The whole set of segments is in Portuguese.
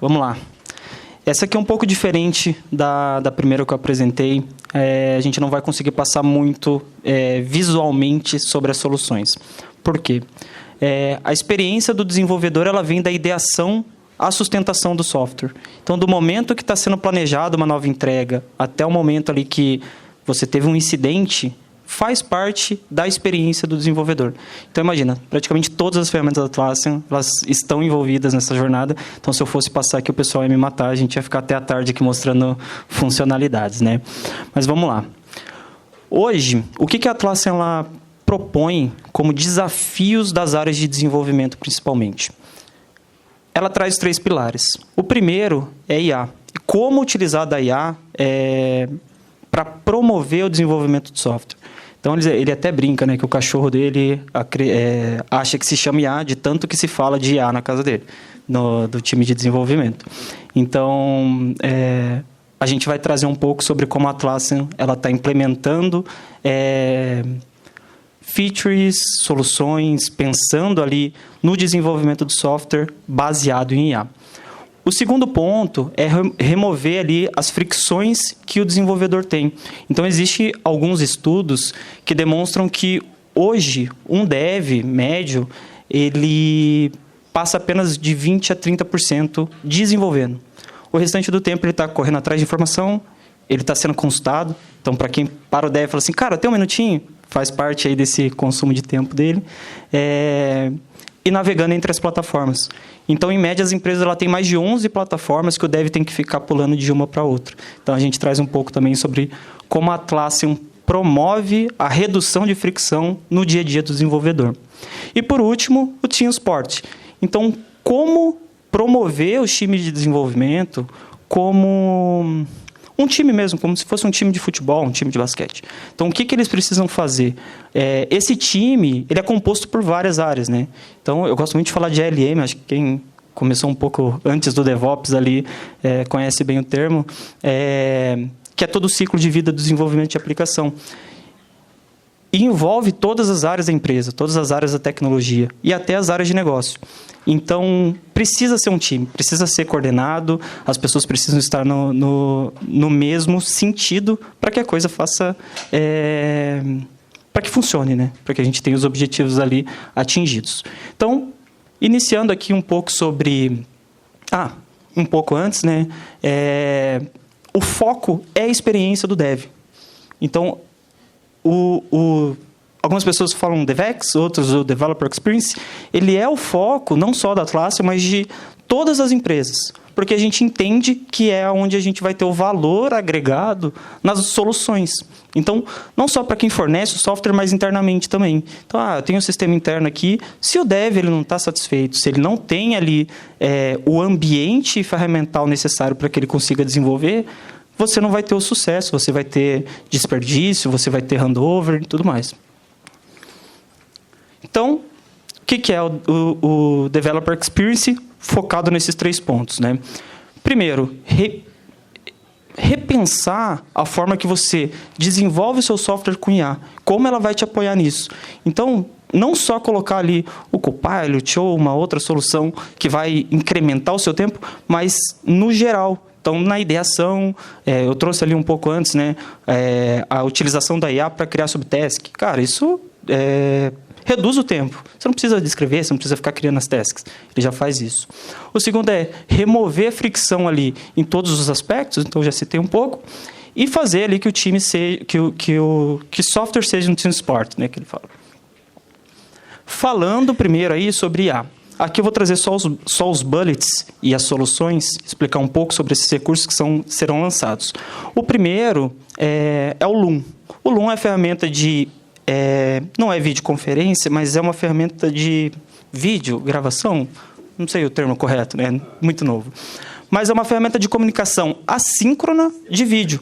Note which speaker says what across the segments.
Speaker 1: vamos lá. Essa aqui é um pouco diferente da primeira que eu apresentei. A gente não vai conseguir passar muito visualmente sobre as soluções. Por quê? A experiência do desenvolvedor ela vem da ideação à sustentação do software. Então, do momento que está sendo planejado uma nova entrega até o momento ali que você teve um incidente, faz parte da experiência do desenvolvedor. Então, imagina, praticamente todas as ferramentas da Atlassian, elas estão envolvidas nessa jornada. Então, se eu fosse passar aqui, o pessoal ia me matar, a gente ia ficar até a tarde aqui mostrando funcionalidades, né? Mas vamos lá. Hoje, o que a Atlassian ela propõe como desafios das áreas de desenvolvimento, principalmente? Ela traz 3 pilares. O primeiro é IA. Como utilizar da IA para promover o desenvolvimento de software. Então, ele até brinca, né, que o cachorro dele acha que se chama IA de tanto que se fala de IA na casa dele, do time de desenvolvimento. Então, a gente vai trazer um pouco sobre como a Atlassian está implementando features, soluções, pensando ali no desenvolvimento do software baseado em IA. O segundo ponto é remover ali as fricções que o desenvolvedor tem. Então, existem alguns estudos que demonstram que hoje um dev médio ele passa apenas de 20% a 30% desenvolvendo. O restante do tempo ele está correndo atrás de informação, ele está sendo consultado. Então, para quem para o dev e fala assim, cara, tem um minutinho, faz parte aí desse consumo de tempo dele. E navegando entre as plataformas. Então, em média, as empresas têm mais de 11 plataformas que o dev tem que ficar pulando de uma para outra. Então, a gente traz um pouco também sobre como a Atlassian promove a redução de fricção no dia a dia do desenvolvedor. E, por último, o Team Support. Então, como promover os times de desenvolvimento como um time mesmo, como se fosse um time de futebol, um time de basquete. Então, o que eles precisam fazer? Esse time ele é composto por várias áreas, né? Então, eu gosto muito de falar de ALM, acho que quem começou um pouco antes do DevOps ali conhece bem o termo, que é todo o ciclo de vida do desenvolvimento de aplicação. E envolve todas as áreas da empresa, todas as áreas da tecnologia e até as áreas de negócio. Então, precisa ser um time, precisa ser coordenado, as pessoas precisam estar no mesmo sentido para que a coisa faça... para que funcione, né? Para que a gente tenha os objetivos ali atingidos. Então, iniciando aqui um pouco sobre... um pouco antes, né? O foco é a experiência do dev. Então, algumas pessoas falam DevEx, outros o Developer Experience. Ele é o foco não só da Atlassian, mas de todas as empresas. Porque a gente entende que é onde a gente vai ter o valor agregado nas soluções. Então, não só para quem fornece o software, mas internamente também. Então, eu tenho um sistema interno aqui. Se o dev ele não está satisfeito, se ele não tem ali o ambiente ferramental necessário para que ele consiga desenvolver, você não vai ter o sucesso, você vai ter desperdício, você vai ter handover e tudo mais. Então, o que é o Developer Experience focado nesses 3 pontos, né? Primeiro, repensar a forma que você desenvolve o seu software com IA, como ela vai te apoiar nisso. Então, não só colocar ali o Copilot ou uma outra solução que vai incrementar o seu tempo, mas no geral. Então, na ideação, eu trouxe ali um pouco antes, né, a utilização da IA para criar subtask. Cara, isso reduz o tempo. Você não precisa descrever, você não precisa ficar criando as tasks. Ele já faz isso. O segundo é remover a fricção ali em todos os aspectos, então já citei um pouco, e fazer ali que o time seja, que software seja um team sport, né, que ele fala. Falando primeiro aí sobre IA. Aqui eu vou trazer só os bullets e as soluções, explicar um pouco sobre esses recursos que serão lançados. O primeiro é o Loom. O Loom é a ferramenta de... não é videoconferência, mas é uma ferramenta de vídeo, gravação. Não sei o termo correto, né? Muito novo. Mas é uma ferramenta de comunicação assíncrona de vídeo.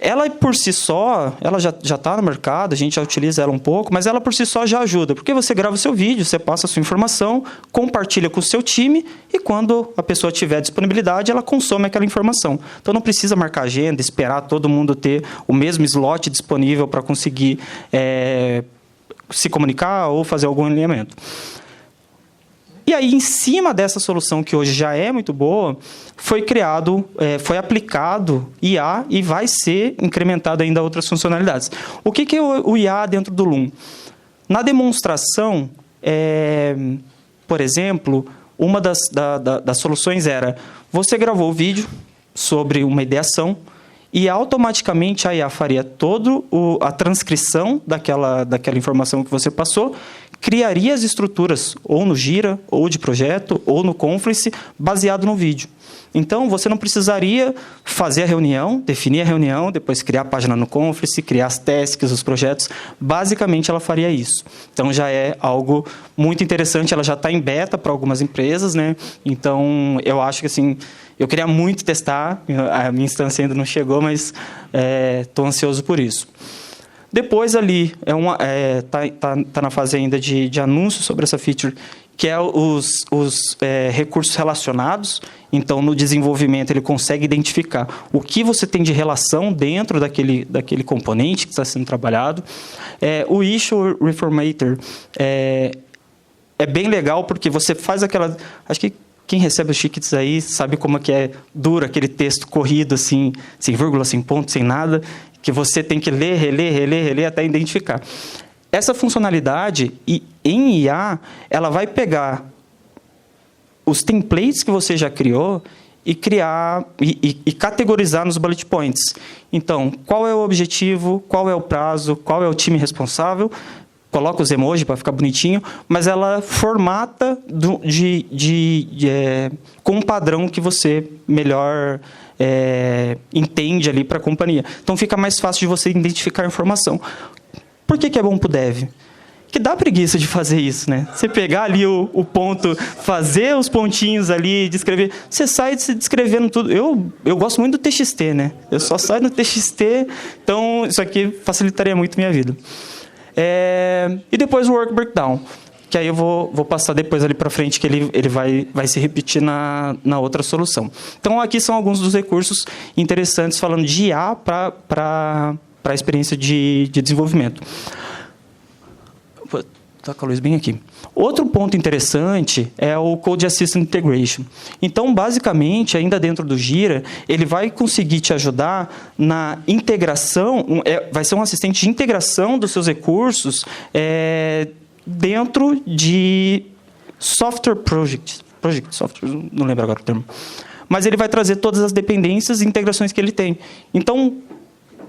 Speaker 1: Ela, por si só, ela já está no mercado, a gente já utiliza ela um pouco, mas ela, por si só, já ajuda. Porque você grava o seu vídeo, você passa a sua informação, compartilha com o seu time, e quando a pessoa tiver disponibilidade, ela consome aquela informação. Então, não precisa marcar agenda, esperar todo mundo ter o mesmo slot disponível para conseguir se comunicar ou fazer algum alinhamento. E aí, em cima dessa solução, que hoje já é muito boa, foi aplicado IA e vai ser incrementado ainda outras funcionalidades. O que é o IA dentro do Loom? Na demonstração, por exemplo, uma das soluções era, você gravou o vídeo sobre uma ideação e automaticamente a IA faria toda a transcrição daquela informação que você passou, criaria as estruturas ou no Gira, ou de projeto, ou no Confluence, baseado no vídeo. Então, você não precisaria fazer a reunião, definir a reunião, depois criar a página no Confluence, criar as tasks, os projetos. Basicamente, ela faria isso. Então, já é algo muito interessante. Ela já está em beta para algumas empresas, né? Então, eu acho que, assim, eu queria muito testar. A minha instância ainda não chegou, mas estou ansioso por isso. Depois, ali, tá na fase ainda de anúncio sobre essa feature, que é os recursos relacionados. Então, no desenvolvimento, ele consegue identificar o que você tem de relação dentro daquele componente que está sendo trabalhado. O Issue Reformator é bem legal, porque você faz aquela... Acho que quem recebe os tickets aí sabe como é que é duro aquele texto corrido, assim, sem vírgula, sem ponto, sem nada, que você tem que ler, reler, até identificar. Essa funcionalidade, em IA, ela vai pegar os templates que você já criou e criar e categorizar nos bullet points. Então, qual é o objetivo, qual é o prazo, qual é o time responsável, coloca os emojis para ficar bonitinho, mas ela formata com um padrão que você melhor entende ali para a companhia. Então, fica mais fácil de você identificar a informação. Por que é bom para o dev? Que dá preguiça de fazer isso, né? Você pegar ali o ponto, fazer os pontinhos ali, descrever. Você sai descrevendo tudo. Eu gosto muito do TXT, né? Eu só saio no TXT, então isso aqui facilitaria muito a minha vida. E depois o Work Breakdown, que aí eu vou passar depois ali para frente, que ele vai se repetir na outra solução. Então, aqui são alguns dos recursos interessantes falando de IA para a experiência de desenvolvimento. Vou estar com a luz bem aqui. Outro ponto interessante é o Code Assistant Integration. Então, basicamente, ainda dentro do Gira, ele vai conseguir te ajudar na integração, vai ser um assistente de integração dos seus recursos dentro de software project software, não lembro agora o termo. Mas ele vai trazer todas as dependências e integrações que ele tem. Então,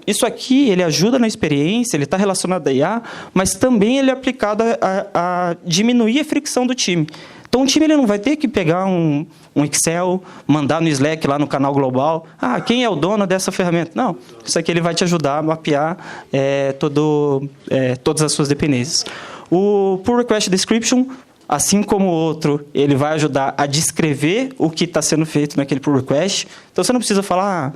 Speaker 1: isso aqui, ele ajuda na experiência, ele está relacionado a IA, mas também ele é aplicado a diminuir a fricção do time. Então, o time ele não vai ter que pegar um Excel, mandar no Slack, lá no canal global, quem é o dono dessa ferramenta? Não, isso aqui ele vai te ajudar a mapear todas as suas dependências. O Pull Request Description, assim como o outro, ele vai ajudar a descrever o que está sendo feito naquele pull request. Então, você não precisa falar...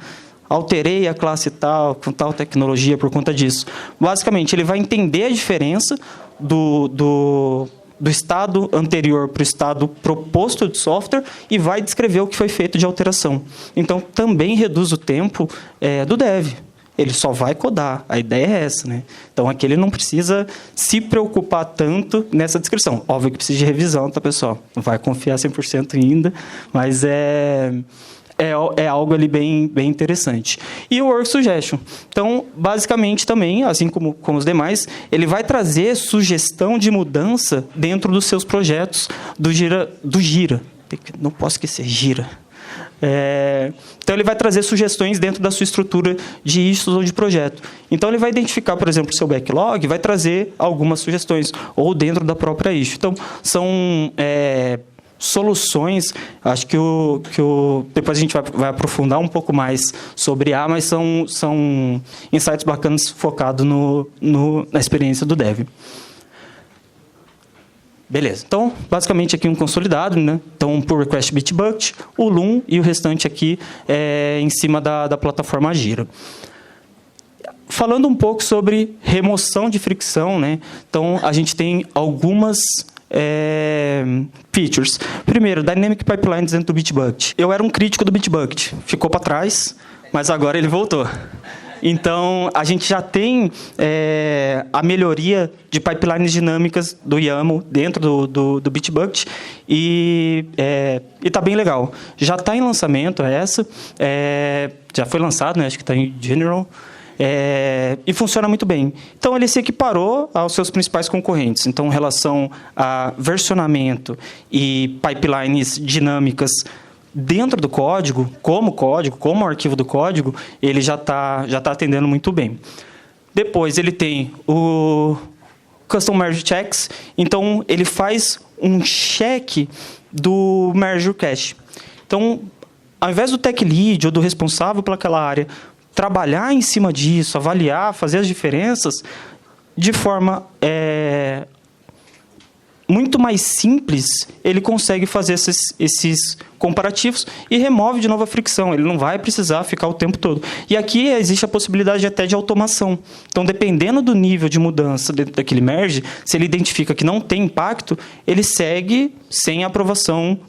Speaker 1: alterei a classe tal, com tal tecnologia por conta disso. Basicamente, ele vai entender a diferença do estado anterior para o estado proposto de software e vai descrever o que foi feito de alteração. Então, também reduz o tempo do dev. Ele só vai codar. A ideia é essa, né? Então, aqui ele não precisa se preocupar tanto nessa descrição. Óbvio que precisa de revisão, tá, pessoal? Não vai confiar 100% ainda, mas é algo ali bem interessante. E o Work Suggestion. Então, basicamente, também, assim como os demais, ele vai trazer sugestão de mudança dentro dos seus projetos do Gira. Não posso esquecer, Gira. Então, ele vai trazer sugestões dentro da sua estrutura de issues ou de projeto. Então, ele vai identificar, por exemplo, o seu backlog, vai trazer algumas sugestões, ou dentro da própria issue. Então, são... soluções, acho que depois a gente vai aprofundar um pouco mais sobre A, mas são insights bacanas focados na experiência do dev. Beleza. Então, basicamente aqui um consolidado, né? Então, Pull Request Bitbucket, o Loom e o restante aqui em cima da plataforma Gira. Falando um pouco sobre remoção de fricção, né? Então, a gente tem algumas features. Primeiro, Dynamic Pipelines dentro do Bitbucket. Eu era um crítico do Bitbucket. Ficou para trás, mas agora ele voltou. Então, a gente já tem a melhoria de pipelines dinâmicas do YAML dentro do Bitbucket e está bem legal. Já está em lançamento essa, já foi lançado, né? Acho que está em General, e funciona muito bem. Então, ele se equiparou aos seus principais concorrentes. Então, em relação a versionamento e pipelines dinâmicas dentro do código, como arquivo do código, ele já tá atendendo muito bem. Depois, ele tem o Custom Merge Checks. Então, ele faz um check do merge cache. Então, ao invés do tech lead ou do responsável pelaquela área trabalhar em cima disso, avaliar, fazer as diferenças, de forma muito mais simples, ele consegue fazer esses comparativos e remove de novo a fricção. Ele não vai precisar ficar o tempo todo. E aqui existe a possibilidade até de automação. Então, dependendo do nível de mudança dentro daquele merge, se ele identifica que não tem impacto, ele segue sem a aprovação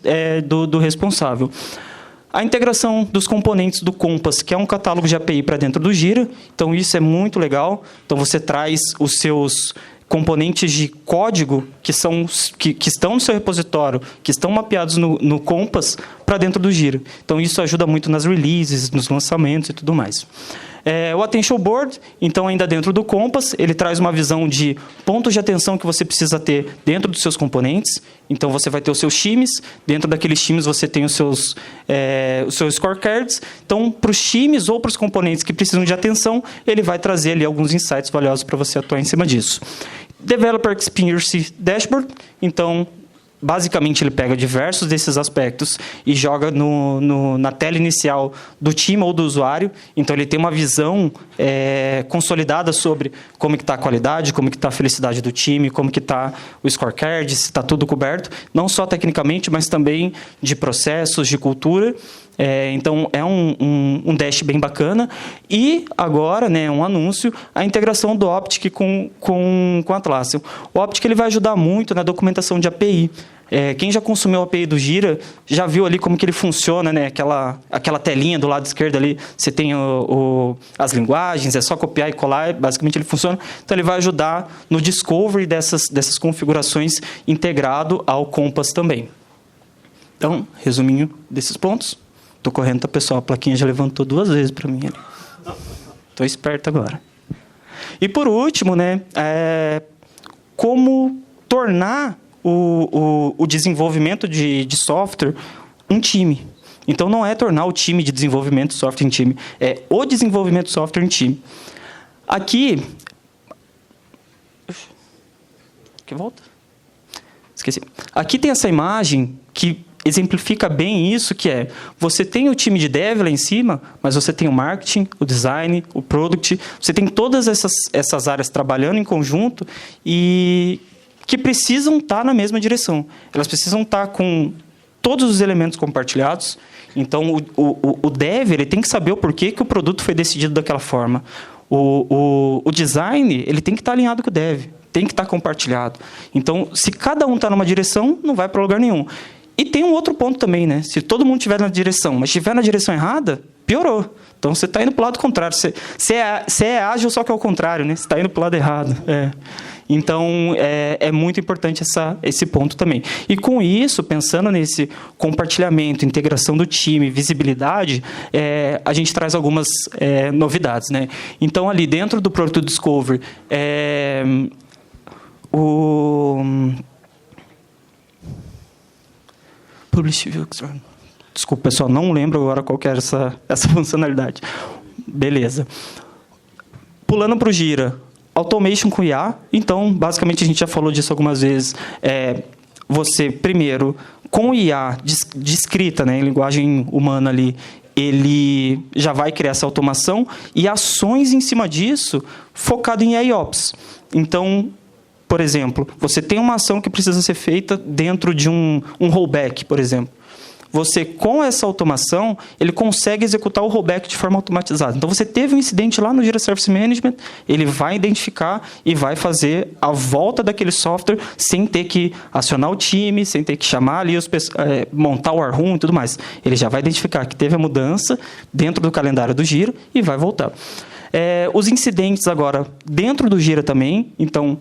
Speaker 1: do responsável. A integração dos componentes do Compass, que é um catálogo de API para dentro do Jira. Então, isso é muito legal. Então, você traz os seus componentes de código que estão no seu repositório, que estão mapeados no Compass, para dentro do Jira. Então, isso ajuda muito nas releases, nos lançamentos e tudo mais. O Attention Board, então, ainda dentro do Compass, ele traz uma visão de pontos de atenção que você precisa ter dentro dos seus componentes. Então, você vai ter os seus times. Dentro daqueles times, você tem os seus scorecards. Então, para os times ou para os componentes que precisam de atenção, ele vai trazer ali alguns insights valiosos para você atuar em cima disso. Developer Experience Dashboard. Então, basicamente, ele pega diversos desses aspectos e joga na tela inicial do time ou do usuário. Então, ele tem uma visão consolidada sobre como que está a qualidade, como que está a felicidade do time, como que está o scorecard, se está tudo coberto, não só tecnicamente, mas também de processos, de cultura. Então, é um dash bem bacana. E, agora, né, um anúncio, a integração do Optic com Atlassian. O Optic ele vai ajudar muito na documentação de API. Quem já consumiu a API do Jira, já viu ali como que ele funciona, né? Aquela telinha do lado esquerdo ali, você tem as linguagens, é só copiar e colar, basicamente ele funciona. Então, ele vai ajudar no discovery dessas configurações integrado ao Compass também. Então, resuminho desses pontos. Estou correndo, tá, pessoal? A plaquinha já levantou 2 vezes para mim ali. Estou esperto agora. E, por último, né, como tornar o desenvolvimento de software um time. Então, não é tornar o time de desenvolvimento de software em time, é o desenvolvimento de software em time. Aqui... Que volta? Esqueci. Aqui tem essa imagem que exemplifica bem isso, que você tem o time de dev lá em cima, mas você tem o marketing, o design, o product, você tem todas essas áreas trabalhando em conjunto e que precisam estar na mesma direção. Elas precisam estar com todos os elementos compartilhados. Então, o dev ele tem que saber o porquê que o produto foi decidido daquela forma. O design ele tem que estar alinhado com o dev, tem que estar compartilhado. Então, se cada um está numa direção, não vai para lugar nenhum. E tem um outro ponto também, né? Se todo mundo estiver na direção, mas estiver na direção errada, piorou. Então, você está indo para o lado contrário. Você é ágil, só que é o contrário, né? Você está indo para o lado errado. Então, é muito importante esse ponto também. E, com isso, pensando nesse compartilhamento, integração do time, visibilidade, a gente traz algumas novidades, né? Então, ali dentro do Product Discovery, Desculpa, pessoal, não lembro agora qual que era essa funcionalidade. Beleza. Pulando para o Jira, Automation com IA. Então, basicamente, a gente já falou disso algumas vezes. Você, primeiro, com IA de escrita, né, em linguagem humana ali, ele já vai criar essa automação e ações em cima disso focado em AIOps. Então, por exemplo, você tem uma ação que precisa ser feita dentro de um rollback, por exemplo. Você, com essa automação, ele consegue executar o rollback de forma automatizada. Então, você teve um incidente lá no Jira Service Management, ele vai identificar e vai fazer a volta daquele software sem ter que acionar o time, sem ter que chamar ali montar o war room e tudo mais. Ele já vai identificar que teve a mudança dentro do calendário do Jira e vai voltar. Os incidentes agora, dentro do Gira também, então,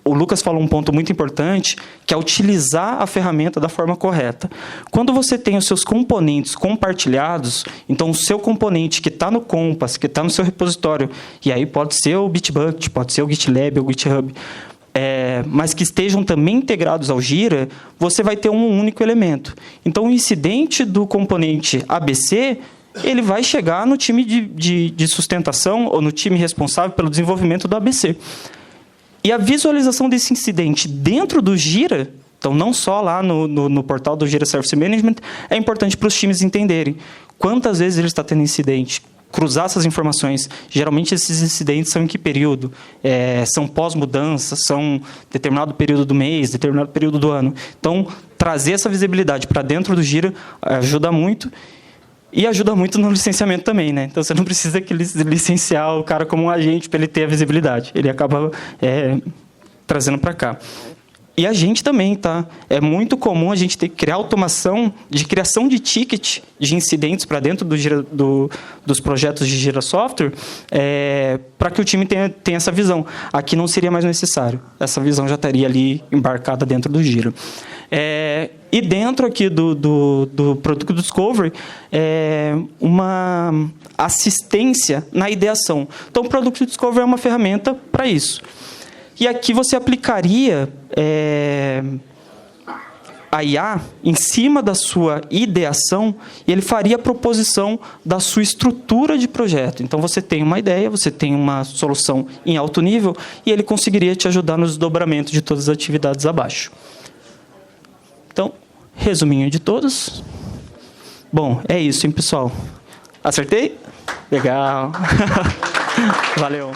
Speaker 1: o Lucas falou um ponto muito importante, que é utilizar a ferramenta da forma correta. Quando você tem os seus componentes compartilhados, então o seu componente que está no Compass, que está no seu repositório, e aí pode ser o Bitbucket, pode ser o GitLab ou o GitHub, mas que estejam também integrados ao Gira, você vai ter um único elemento. Então, o incidente do componente ABC, ele vai chegar no time de sustentação ou no time responsável pelo desenvolvimento do ABC. E a visualização desse incidente dentro do Gira, então não só lá no portal do Gira Service Management, é importante para os times entenderem quantas vezes ele está tendo incidente, cruzar essas informações. Geralmente, esses incidentes são em que período? São pós-mudança, são determinado período do mês, determinado período do ano. Então, trazer essa visibilidade para dentro do Gira ajuda muito. E ajuda muito no licenciamento também, né? Então, você não precisa licenciar o cara como um agente para ele ter a visibilidade. Ele acaba trazendo para cá. E a gente também, tá? É muito comum a gente ter que criar automação de criação de ticket de incidentes para dentro dos projetos de Gira Software, para que o time tenha essa visão. Aqui não seria mais necessário. Essa visão já estaria ali embarcada dentro do Gira. E dentro aqui do Product Discovery, uma assistência na ideação. Então, o Product Discovery é uma ferramenta para isso. E aqui você aplicaria a IA em cima da sua ideação e ele faria a proposição da sua estrutura de projeto. Então, você tem uma ideia, você tem uma solução em alto nível e ele conseguiria te ajudar no desdobramento de todas as atividades abaixo. Então, resuminho de todos. Bom, é isso, hein, pessoal? Acertei? Legal. Valeu.